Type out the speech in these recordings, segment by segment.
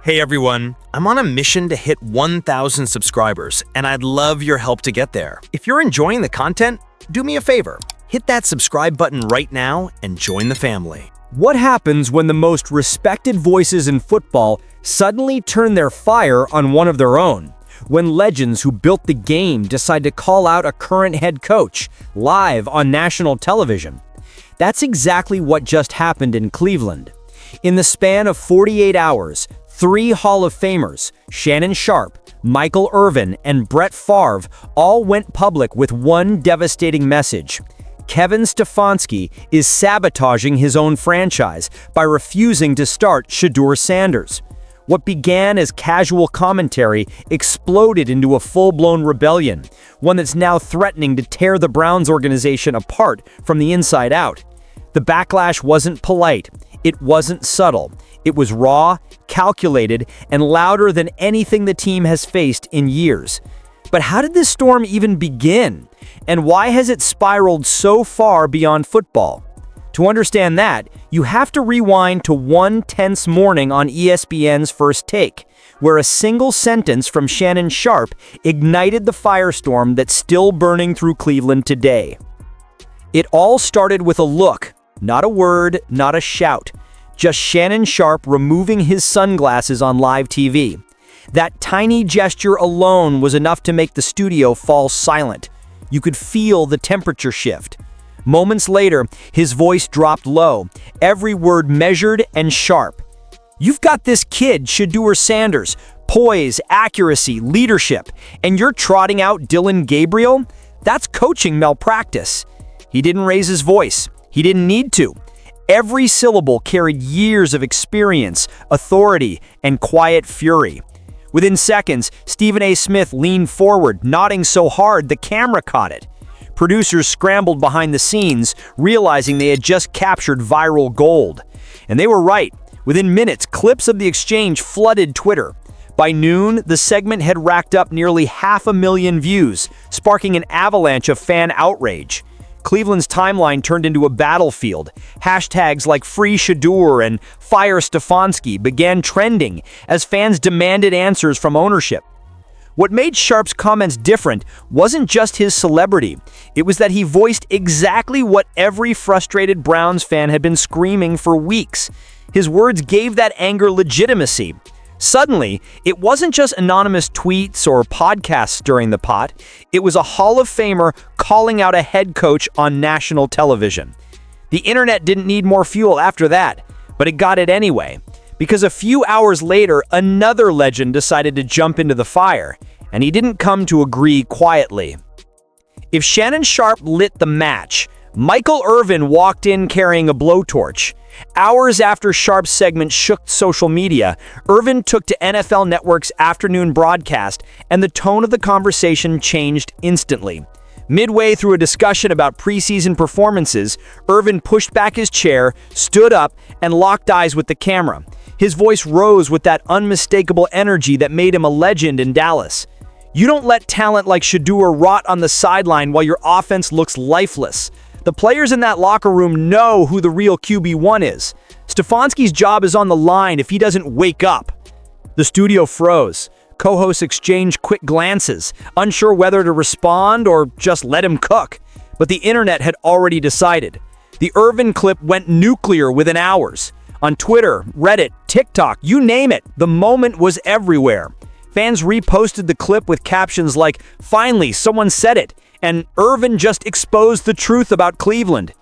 Hey everyone, I'm on a mission to hit 1,000 subscribers, and I'd love your help to get there. If you're enjoying the content, do me a favor. Hit that subscribe button right now and join the family. What happens when the most respected voices in football suddenly turn their fire on one of their own? When legends who built the game decide to call out a current head coach live on national television? That's exactly what just happened in Cleveland. In the span of 48 hours, 3 Hall of Famers, Shannon Sharpe, Michael Irvin, and Brett Favre, all went public with one devastating message. Kevin Stefanski is sabotaging his own franchise by refusing to start Shedeur Sanders. What began as casual commentary exploded into a full-blown rebellion, one that's now threatening to tear the Browns organization apart from the inside out. The backlash wasn't polite. It wasn't subtle. It was raw, calculated, and louder than anything the team has faced in years. But how did this storm even begin? And why has it spiraled so far beyond football? To understand that, you have to rewind to one tense morning on ESPN's First Take, where a single sentence from Shannon Sharpe ignited the firestorm that's still burning through Cleveland today. It all started with a look, not a word, not a shout. Just Shannon Sharpe removing his sunglasses on live TV. That tiny gesture alone was enough to make the studio fall silent. You could feel the temperature shift. Moments later, his voice dropped low, every word measured and sharp. You've got this kid, Shedeur Sanders, poise, accuracy, leadership, and you're trotting out Dillon Gabriel? That's coaching malpractice. He didn't raise his voice. He didn't need to. Every syllable carried years of experience, authority, and quiet fury. Within seconds, Stephen A. Smith leaned forward, nodding so hard the camera caught it. Producers scrambled behind the scenes, realizing they had just captured viral gold. And they were right. Within minutes, clips of the exchange flooded Twitter. By noon, the segment had racked up nearly 500,000 views, sparking an avalanche of fan outrage. Cleveland's timeline turned into a battlefield. Hashtags like Free Shedeur and Fire Stefanski began trending as fans demanded answers from ownership. What made Sharpe's comments different wasn't just his celebrity. It was that he voiced exactly what every frustrated Browns fan had been screaming for weeks. His words gave that anger legitimacy. Suddenly, it wasn't just anonymous tweets or podcasts stirring the pot. It was a Hall of Famer calling out a head coach on national television. The internet didn't need more fuel after that, but it got it anyway. Because a few hours later, another legend decided to jump into the fire, and he didn't come to agree quietly. If Shannon Sharpe lit the match, Michael Irvin walked in carrying a blowtorch. Hours after Sharpe's segment shook social media, Irvin took to NFL Network's afternoon broadcast, and the tone of the conversation changed instantly. Midway through a discussion about preseason performances, Irvin pushed back his chair, stood up, and locked eyes with the camera. His voice rose with that unmistakable energy that made him a legend in Dallas. You don't let talent like Shedeur rot on the sideline while your offense looks lifeless. The players in that locker room know who the real QB1 is. Stefanski's job is on the line if he doesn't wake up. The studio froze. Co-hosts exchanged quick glances, unsure whether to respond or just let him cook. But the internet had already decided. The Irvin clip went nuclear within hours. On Twitter, Reddit, TikTok, you name it, the moment was everywhere. Fans reposted the clip with captions like, "Finally, someone said it," and "Irvin just exposed the truth about Cleveland."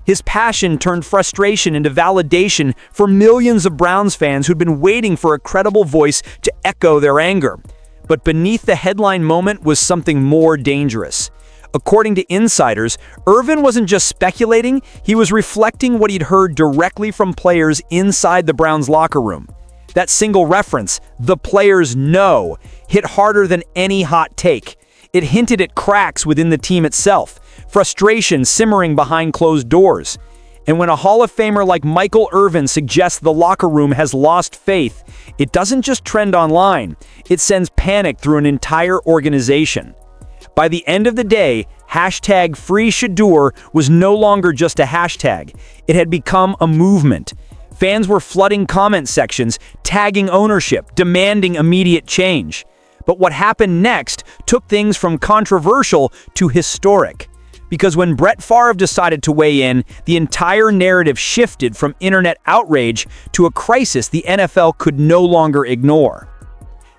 His passion turned frustration into validation for millions of Browns fans who'd been waiting for a credible voice to echo their anger. But beneath the headline moment was something more dangerous. According to insiders, Irvin wasn't just speculating, he was reflecting what he'd heard directly from players inside the Browns locker room. That single reference, "the players know," hit harder than any hot take. It hinted at cracks within the team itself, frustration simmering behind closed doors. And when a Hall of Famer like Michael Irvin suggests the locker room has lost faith, it doesn't just trend online, it sends panic through an entire organization. By the end of the day, hashtag Free Shedeur was no longer just a hashtag. It had become a movement. Fans were flooding comment sections, tagging ownership, demanding immediate change. But what happened next took things from controversial to historic. Because when Brett Favre decided to weigh in, the entire narrative shifted from internet outrage to a crisis the NFL could no longer ignore.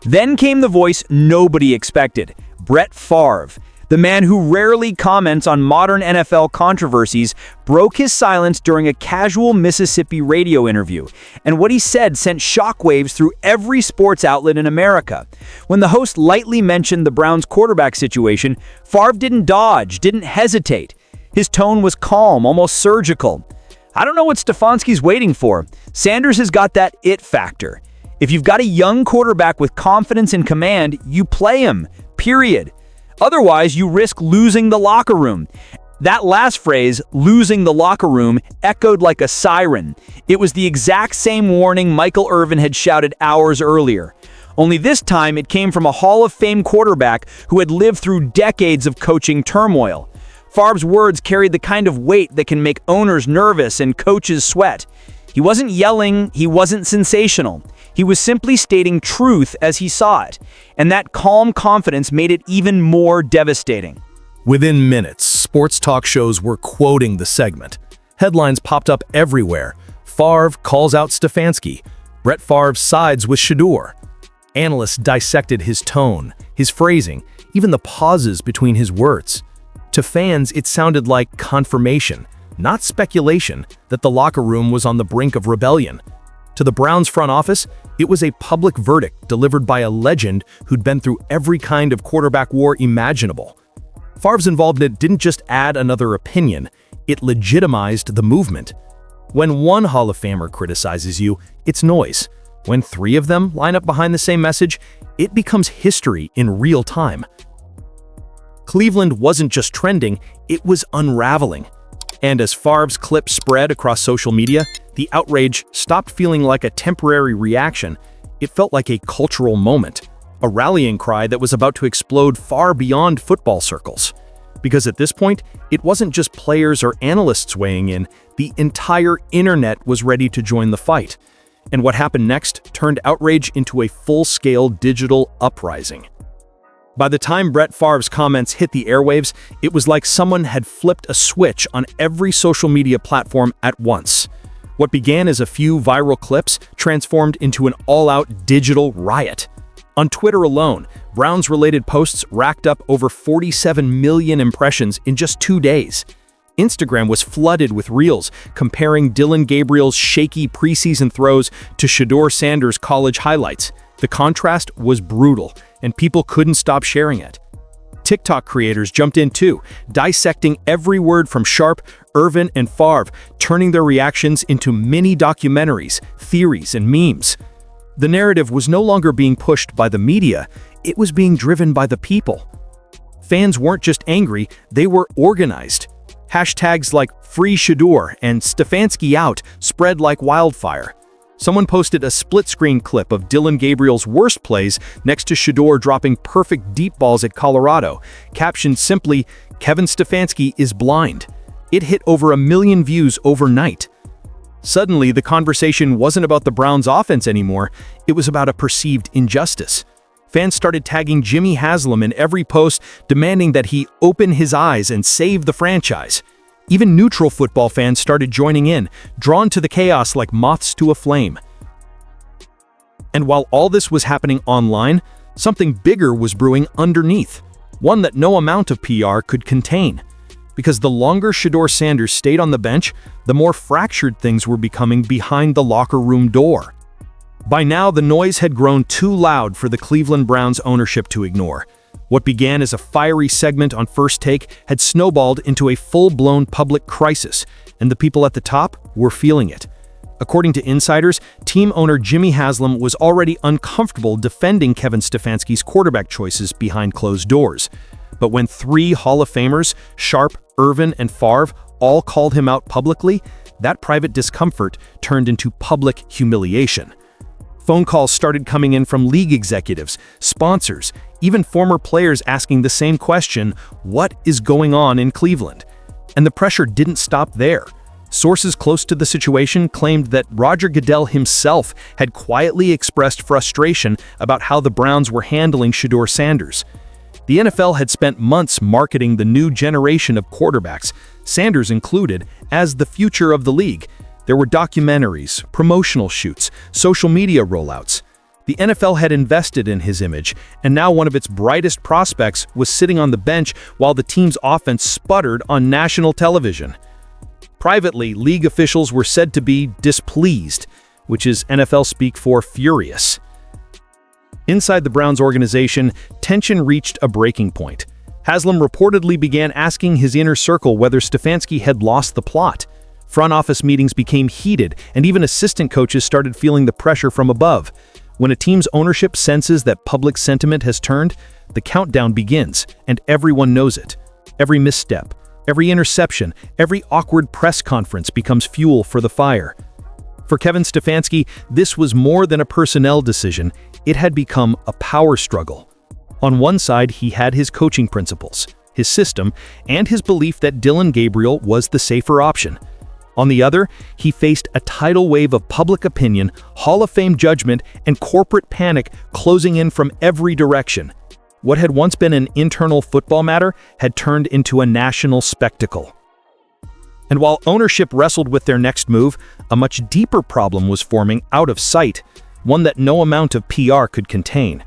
Then came the voice nobody expected, Brett Favre. The man who rarely comments on modern NFL controversies broke his silence during a casual Mississippi radio interview, and what he said sent shockwaves through every sports outlet in America. When the host lightly mentioned the Browns' quarterback situation, Favre didn't dodge, didn't hesitate. His tone was calm, almost surgical. I don't know what Stefanski's waiting for. Sanders has got that it factor. If you've got a young quarterback with confidence and command, you play him, period. Otherwise, you risk losing the locker room. That last phrase, losing the locker room, echoed like a siren. It was the exact same warning Michael Irvin had shouted hours earlier. Only this time, it came from a Hall of Fame quarterback who had lived through decades of coaching turmoil. Favre's words carried the kind of weight that can make owners nervous and coaches sweat. He wasn't yelling, he wasn't sensational. He was simply stating truth as he saw it, and that calm confidence made it even more devastating. Within minutes, sports talk shows were quoting the segment. Headlines popped up everywhere. Favre calls out Stefanski. Brett Favre sides with Shedeur. Analysts dissected his tone, his phrasing, even the pauses between his words. To fans, it sounded like confirmation, not speculation, that the locker room was on the brink of rebellion. To the Browns front office, it was a public verdict delivered by a legend who'd been through every kind of quarterback war imaginable. Favre's involvement didn't just add another opinion, it legitimized the movement. When one Hall of Famer criticizes you, it's noise. When three of them line up behind the same message, it becomes history in real time. Cleveland wasn't just trending, it was unraveling. And as Favre's clip spread across social media, the outrage stopped feeling like a temporary reaction. It felt like a cultural moment, a rallying cry that was about to explode far beyond football circles. Because at this point, it wasn't just players or analysts weighing in, the entire internet was ready to join the fight. And what happened next turned outrage into a full-scale digital uprising. By the time Brett Favre's comments hit the airwaves, it was like someone had flipped a switch on every social media platform at once. What began as a few viral clips transformed into an all-out digital riot. On Twitter alone, Browns-related posts racked up over 47 million impressions in just 2 days. Instagram was flooded with reels comparing Dillon Gabriel's shaky preseason throws to Shedeur Sanders' college highlights. The contrast was brutal, and people couldn't stop sharing it. TikTok creators jumped in too, dissecting every word from Sharpe, Irvin, and Favre, turning their reactions into mini documentaries, theories, and memes. The narrative was no longer being pushed by the media, it was being driven by the people. Fans weren't just angry, they were organized. Hashtags like Free Shedeur and Stefanski Out spread like wildfire. Someone posted a split-screen clip of Dillon Gabriel's worst plays next to Shedeur dropping perfect deep balls at Colorado, captioned simply, "Kevin Stefanski is blind." It hit over 1 million views overnight. Suddenly, the conversation wasn't about the Browns' offense anymore, it was about a perceived injustice. Fans started tagging Jimmy Haslam in every post, demanding that he open his eyes and save the franchise. Even neutral football fans started joining in, drawn to the chaos like moths to a flame. And while all this was happening online, something bigger was brewing underneath, one that no amount of PR could contain. Because the longer Shedeur Sanders stayed on the bench, the more fractured things were becoming behind the locker room door. By now, the noise had grown too loud for the Cleveland Browns ownership to ignore. What began as a fiery segment on First Take had snowballed into a full-blown public crisis, and the people at the top were feeling it. According to insiders, team owner Jimmy Haslam was already uncomfortable defending Kevin Stefanski's quarterback choices behind closed doors. But when 3 Hall of Famers, Sharpe, Irvin, and Favre, all called him out publicly, that private discomfort turned into public humiliation. Phone calls started coming in from league executives, sponsors, even former players asking the same question, what is going on in Cleveland? And the pressure didn't stop there. Sources close to the situation claimed that Roger Goodell himself had quietly expressed frustration about how the Browns were handling Shedeur Sanders. The NFL had spent months marketing the new generation of quarterbacks, Sanders included, as the future of the league. There were documentaries, promotional shoots, social media rollouts. The NFL had invested in his image, and now one of its brightest prospects was sitting on the bench while the team's offense sputtered on national television. Privately, league officials were said to be displeased, which is NFL speak for furious. Inside the Browns organization, tension reached a breaking point. Haslam reportedly began asking his inner circle whether Stefanski had lost the plot. Front office meetings became heated, and even assistant coaches started feeling the pressure from above. When a team's ownership senses that public sentiment has turned, the countdown begins, and everyone knows it. Every misstep, every interception, every awkward press conference becomes fuel for the fire. For Kevin Stefanski, this was more than a personnel decision. It had become a power struggle. On one side, he had his coaching principles, his system, and his belief that Dillon Gabriel was the safer option. On the other, he faced a tidal wave of public opinion, Hall of Fame judgment, and corporate panic closing in from every direction. What had once been an internal football matter had turned into a national spectacle. And while ownership wrestled with their next move, a much deeper problem was forming out of sight, one that no amount of PR could contain.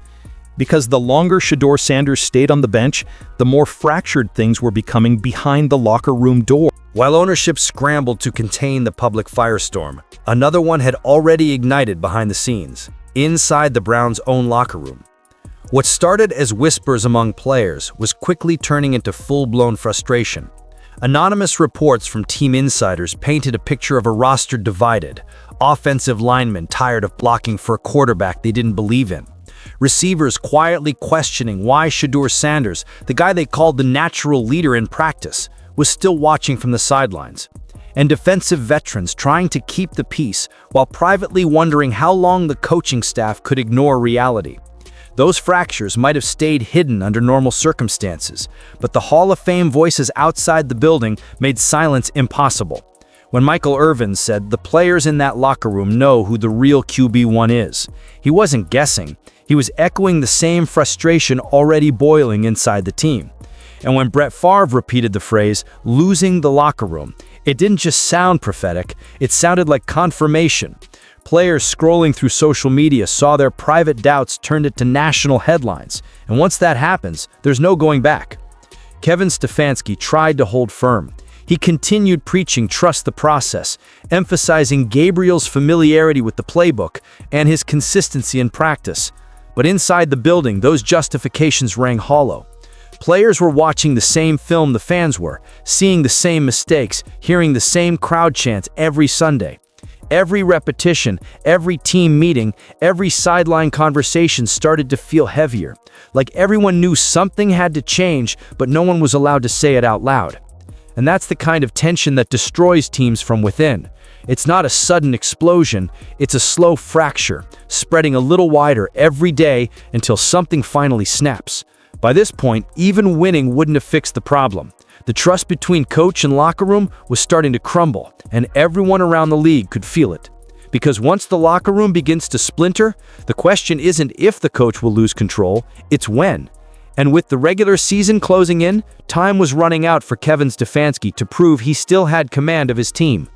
Because the longer Shedeur Sanders stayed on the bench, the more fractured things were becoming behind the locker room door. While ownership scrambled to contain the public firestorm, another one had already ignited behind the scenes, inside the Browns' own locker room. What started as whispers among players was quickly turning into full-blown frustration. Anonymous reports from team insiders painted a picture of a roster divided, offensive linemen tired of blocking for a quarterback they didn't believe in, receivers quietly questioning why Shedeur Sanders, the guy they called the natural leader in practice, was still watching from the sidelines, and defensive veterans trying to keep the peace while privately wondering how long the coaching staff could ignore reality. Those fractures might have stayed hidden under normal circumstances, but the Hall of Fame voices outside the building made silence impossible. When Michael Irvin said, "The players in that locker room know who the real QB1 is," he wasn't guessing. He was echoing the same frustration already boiling inside the team. And when Brett Favre repeated the phrase, "losing the locker room," it didn't just sound prophetic, it sounded like confirmation. Players scrolling through social media saw their private doubts turned into national headlines, and once that happens, there's no going back. Kevin Stefanski tried to hold firm. He continued preaching trust the process, emphasizing Gabriel's familiarity with the playbook and his consistency in practice. But inside the building, those justifications rang hollow. Players were watching the same film the fans were, seeing the same mistakes, hearing the same crowd chants every Sunday. Every repetition, every team meeting, every sideline conversation started to feel heavier, like everyone knew something had to change, but no one was allowed to say it out loud. And that's the kind of tension that destroys teams from within. It's not a sudden explosion, it's a slow fracture, spreading a little wider every day until something finally snaps. By this point, even winning wouldn't have fixed the problem. The trust between coach and locker room was starting to crumble, and everyone around the league could feel it. Because once the locker room begins to splinter, the question isn't if the coach will lose control, it's when. And with the regular season closing in, time was running out for Kevin Stefanski to prove he still had command of his team.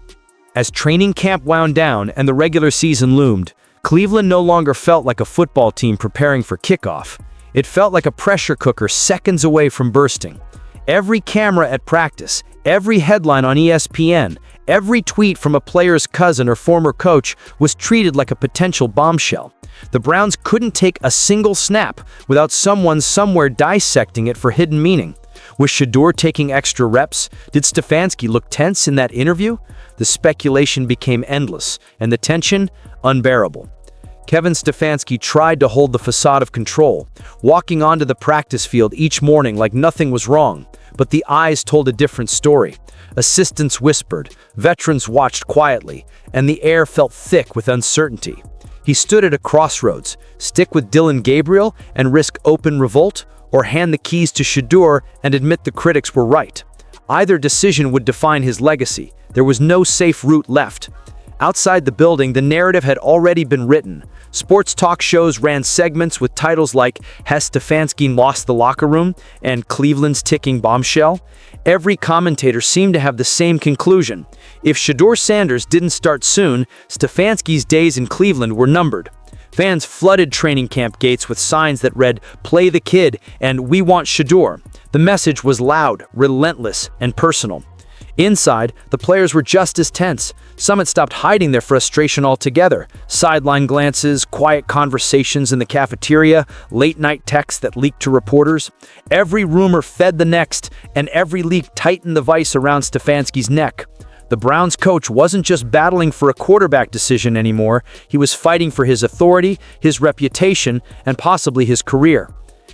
As training camp wound down and the regular season loomed, Cleveland no longer felt like a football team preparing for kickoff. It felt like a pressure cooker seconds away from bursting. Every camera at practice, every headline on ESPN, every tweet from a player's cousin or former coach was treated like a potential bombshell. The Browns couldn't take a single snap without someone somewhere dissecting it for hidden meaning. Was Shedeur taking extra reps? Did Stefanski look tense in that interview? The speculation became endless, and the tension unbearable. Kevin Stefanski tried to hold the facade of control, walking onto the practice field each morning like nothing was wrong, but the eyes told a different story. Assistants whispered, veterans watched quietly, and the air felt thick with uncertainty. He stood at a crossroads: stick with Dillon Gabriel and risk open revolt, or hand the keys to Shedeur and admit the critics were right. Either decision would define his legacy. There was no safe route left. Outside the building, the narrative had already been written. Sports talk shows ran segments with titles like "Has Stefanski Lost the Locker Room?" and "Cleveland's Ticking Bombshell?" Every commentator seemed to have the same conclusion. If Shedeur Sanders didn't start soon, Stefanski's days in Cleveland were numbered. Fans flooded training camp gates with signs that read, "Play the kid," and "We want Shedeur." The message was loud, relentless, and personal. Inside, the players were just as tense. Some had stopped hiding their frustration altogether. Sideline glances, quiet conversations in the cafeteria, late-night texts that leaked to reporters. Every rumor fed the next, and every leak tightened the vice around Stefanski's neck. The Browns coach wasn't just battling for a quarterback decision anymore. He was fighting for his authority, his reputation, and possibly his career.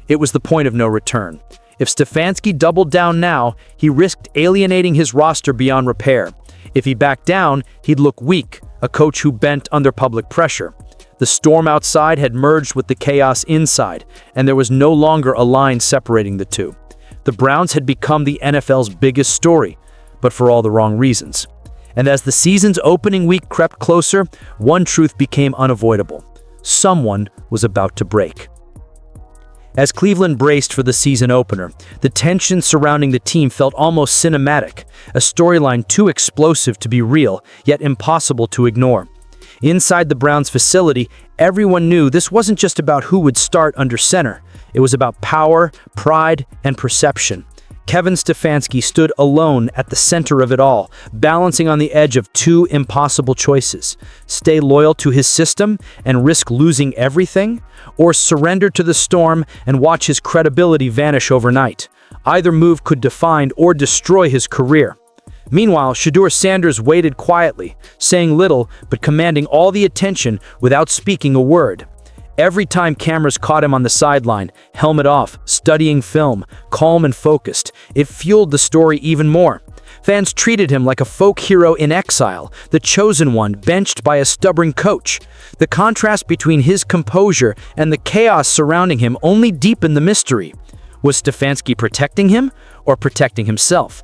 It was the point of no return. If Stefanski doubled down now, he risked alienating his roster beyond repair. If he backed down, he'd look weak, a coach who bent under public pressure. The storm outside had merged with the chaos inside, and there was no longer a line separating the two. The Browns had become the NFL's biggest story, but for all the wrong reasons. And as the season's opening week crept closer, one truth became unavoidable. Someone was about to break. As Cleveland braced for the season opener, the tension surrounding the team felt almost cinematic, a storyline too explosive to be real, yet impossible to ignore. Inside the Browns facility, everyone knew this wasn't just about who would start under center. It was about power, pride, and perception. Kevin Stefanski stood alone at the center of it all, balancing on the edge of two impossible choices: stay loyal to his system and risk losing everything, or surrender to the storm and watch his credibility vanish overnight. Either move could define or destroy his career. Meanwhile, Shedeur Sanders waited quietly, saying little but commanding all the attention without speaking a word. Every time cameras caught him on the sideline, helmet off, studying film, calm and focused, it fueled the story even more. Fans treated him like a folk hero in exile, the chosen one benched by a stubborn coach. The contrast between his composure and the chaos surrounding him only deepened the mystery. Was Stefanski protecting him or protecting himself?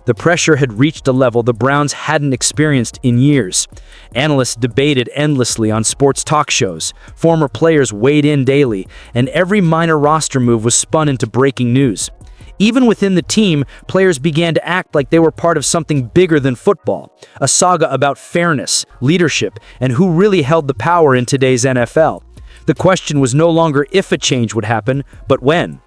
The pressure had reached a level the Browns hadn't experienced in years. Analysts debated endlessly on sports talk shows, former players weighed in daily, and every minor roster move was spun into breaking news. Even within the team, players began to act like they were part of something bigger than football, a saga about fairness, leadership, and who really held the power in today's NFL. The question was no longer if a change would happen, but when.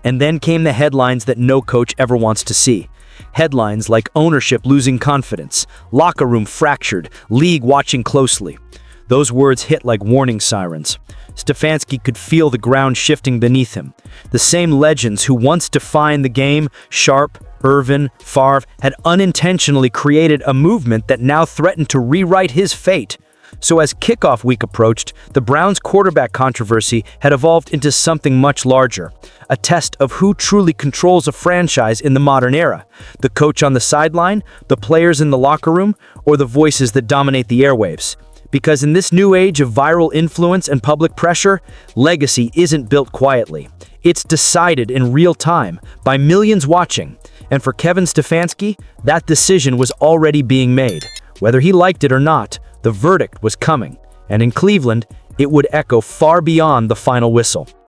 And then came the headlines that no coach ever wants to see. Headlines like ownership losing confidence, locker room fractured, league watching closely. Those words hit like warning sirens. Stefanski could feel the ground shifting beneath him. The same legends who once defined the game, Sharpe, Irvin, Favre, had unintentionally created a movement that now threatened to rewrite his fate. So as kickoff week approached, the Browns' quarterback controversy had evolved into something much larger, a test of who truly controls a franchise in the modern era: the coach on the sideline, the players in the locker room, or the voices that dominate the airwaves. Because in this new age of viral influence and public pressure, legacy isn't built quietly. It's decided in real time, by millions watching. And for Kevin Stefanski, that decision was already being made. Whether he liked it or not, the verdict was coming, and in Cleveland, it would echo far beyond the final whistle.